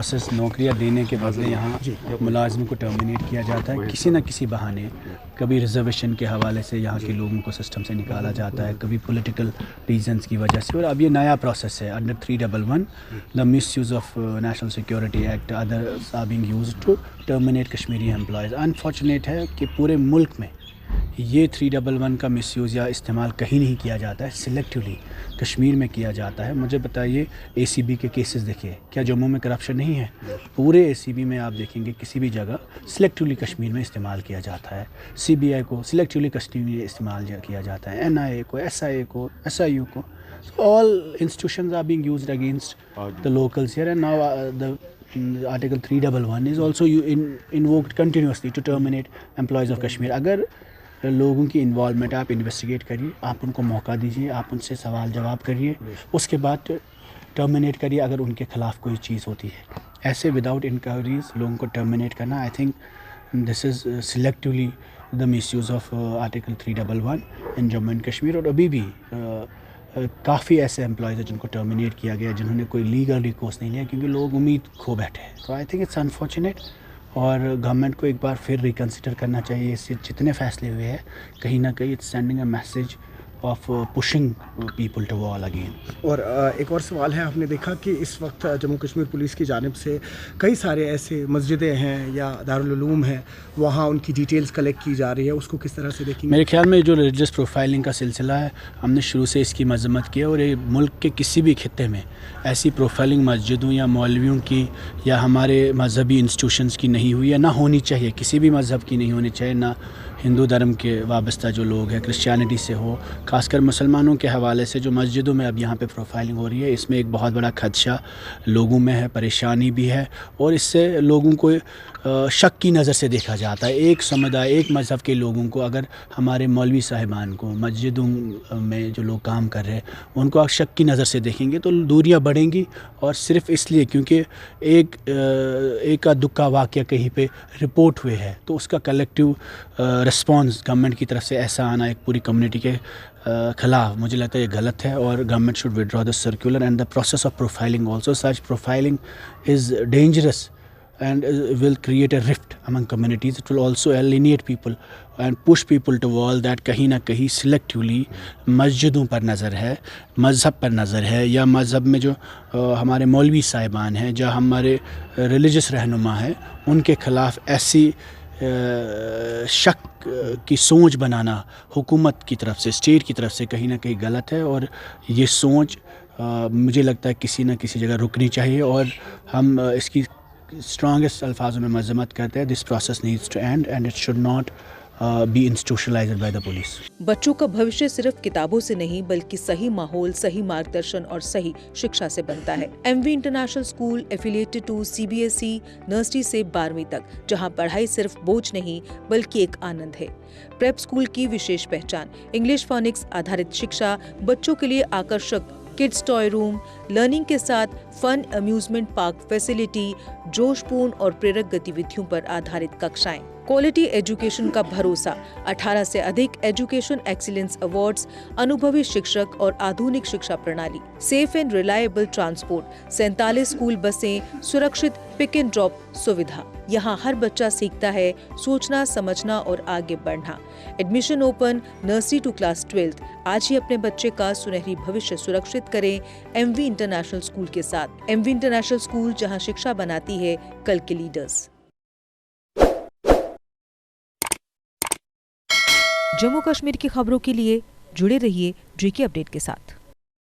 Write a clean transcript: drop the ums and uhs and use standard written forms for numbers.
Process نوکریاں دینے کے بدلے یہاں ملازم کو ٹرمینیٹ کیا جاتا ہے کسی نہ کسی بہانے. کبھی ریزرویشن کے حوالے سے یہاں کے لوگوں کو سسٹم سے نکالا جاتا ہے, کبھی پولیٹیکل ریزنس کی وجہ سے. اور اب یہ نیا پروسیس ہے under 311 the misuse of national security act orders are being used to terminate Kashmiri employees. Unfortunate ہے کہ پورے ملک میں یہ 311 کا مس یوز یا استعمال کہیں نہیں کیا جاتا ہے, سلیکٹیولی کشمیر میں کیا جاتا ہے. مجھے بتائیے اے سی بی کے کیسز دیکھیے, کیا جموں میں کرپشن نہیں ہے؟ پورے اے سی بی میں آپ دیکھیں گے کسی بھی جگہ سلیکٹیولی کشمیر میں استعمال کیا جاتا ہے. سی بی آئی کو سلیکٹیولی کشمیر میں استعمال کیا جاتا ہے, این آئی اے کو, ایس آئی اے کو, ایس آئی یو کو. All institutions are being used against the locals here and now the Article 311 is also invoked continuously to terminate employees of Kashmir. اگر لوگوں کی انوالومنٹ آپ انویسٹیگیٹ کریے, آپ ان کو موقع دیجیے, آپ ان سے سوال جواب کریے, اس کے بعد ٹرمینیٹ کریے اگر ان کے خلاف کوئی چیز ہوتی ہے. ایسے وداؤٹ انکوائریز لوگوں کو ٹرمینیٹ کرنا, I think this is selectively the misuse of article 311 in Jammu and Kashmir. اور ابھی بھی کافی ایسے امپلائیز ہیں جن کو ٹرمینیٹ کیا گیا جنہوں نے کوئی لیگل ریکورس نہیں لیا کیونکہ لوگ امید کھو بیٹھے ہیں. تو آئی تھنک اٹس انفارچونیٹ, اور گورنمنٹ کو ایک بار پھر ریکنسیڈر کرنا چاہیے. اس سے جتنے فیصلے ہوئے ہیں کہیں نہ کہیں it's sending a message of pushing people to wall again. اور ایک اور سوال ہے, آپ نے دیکھا کہ اس وقت جموں کشمیر پولیس کی جانب سے کئی سارے ایسے مسجدیں ہیں یا دارالعلوم ہیں, وہاں ان کی ڈیٹیلز کلیکٹ کی جا رہی ہے, اس کو کس طرح سے دیکھیں گے؟ میرے خیال میں جو ریلیجس پروفائلنگ کا سلسلہ ہے ہم نے شروع سے اس کی مذمت کی ہے, اور یہ ملک کے کسی بھی خطے میں ایسی پروفائلنگ مسجدوں یا مولویوں کی یا ہمارے مذہبی انسٹیٹیوشنز کی نہیں ہوئی ہے, نہ ہونی چاہیے. کسی بھی مذہب کی نہیں ہونی چاہیے, نہ ہندو دھرم کے وابستہ جو لوگ ہیں, کرسچینٹی سے ہو, خاص کر مسلمانوں کے حوالے سے جو مسجدوں میں اب یہاں پہ پروفائلنگ ہو رہی ہے, اس میں ایک بہت بڑا خدشہ لوگوں میں ہے, پریشانی بھی ہے, اور اس سے لوگوں کو شک کی نظر سے دیکھا جاتا ہے. ایک سمودائے, ایک مذہب کے لوگوں کو اگر ہمارے مولوی صاحبان کو مسجدوں میں جو لوگ کام کر رہے ہیں ان کو شک کی نظر سے دیکھیں گے تو دوریاں بڑھیں گی. اور صرف اس لیے کیونکہ ایک کا دکھا واقعہ کہیں پہ رپورٹ ہوئے ہے تو اس کا کلیکٹیو رسپانس گورنمنٹ کی طرف سے ایسا آنا ایک پوری کمیونٹی کے خلاف, مجھے لگتا ہے یہ غلط ہے. اور government should withdraw the circular and the process of profiling also. Such profiling is dangerous and will create a rift among communities. It will also alienate people and push people to wall that کہیں نہ کہیں selectively مسجدوں پر نظر ہے, مذہب پر نظر ہے, یا مذہب میں جو ہمارے مولوی صاحبان ہیں, جو ہمارے ریلیجس رہنما ہیں, ان کے خلاف ایسی شک کی سوچ بنانا حکومت کی طرف سے, اسٹیٹ کی طرف سے کہیں نہ کہیں غلط ہے. اور یہ سوچ مجھے لگتا ہے کسی نہ کسی جگہ رکنی چاہیے, اور ہم اس کی اسٹرانگسٹ الفاظوں میں مذمت کرتے ہیں. This process needs to end and it should not be institutionalized by the police. بچوں کا بھوشیہ صرف کتابوں سے نہیں بلکہ صحیح ماحول, صحیح مارگدرشن اور صحیح شکشا سے بنتا ہے. M V international school affiliated to CBSE nursery سے 12ویں تک, جہاں پڑھائی صرف بوجھ نہیں بلکہ ایک آنند ہے. پریپ اسکول کی وشیش پہچان انگلش فونکس آدھارت شکشا, بچوں کے لیے آکرشک کڈز ٹوائے روم, لرننگ کے ساتھ فن امیوزمنٹ پارک فیسلٹی, جوش پورن اور پریرک گتیودھیوں پر آدھارت ککشائیں. کوالٹی ایجوکیشن کا بھروسہ, 18 سے ادھک ایجوکیشن ایکسیلنس ایوارڈز, انوبھوی شکشک اور آدھونک شکشا پرنالی. Safe and reliable transport, 47 school بسیں, سرکشت پک اینڈ ڈراپ سویدھا. یہاں ہر بچہ سیکھتا ہے سوچنا, سمجھنا اور آگے بڑھنا. Admission open nursery to class 12. آج ہی اپنے بچے کا سنہری بھوشیہ سرکشت کریں ایم وی انٹرنیشنل اسکول کے ساتھ. ایم وی انٹرنیشنل اسکول, جہاں شکشا بناتی ہے کل کے لیڈرز. جموں کشمیر کی خبروں کے لیے جڑے رہیے GK اپڈیٹ کے ساتھ.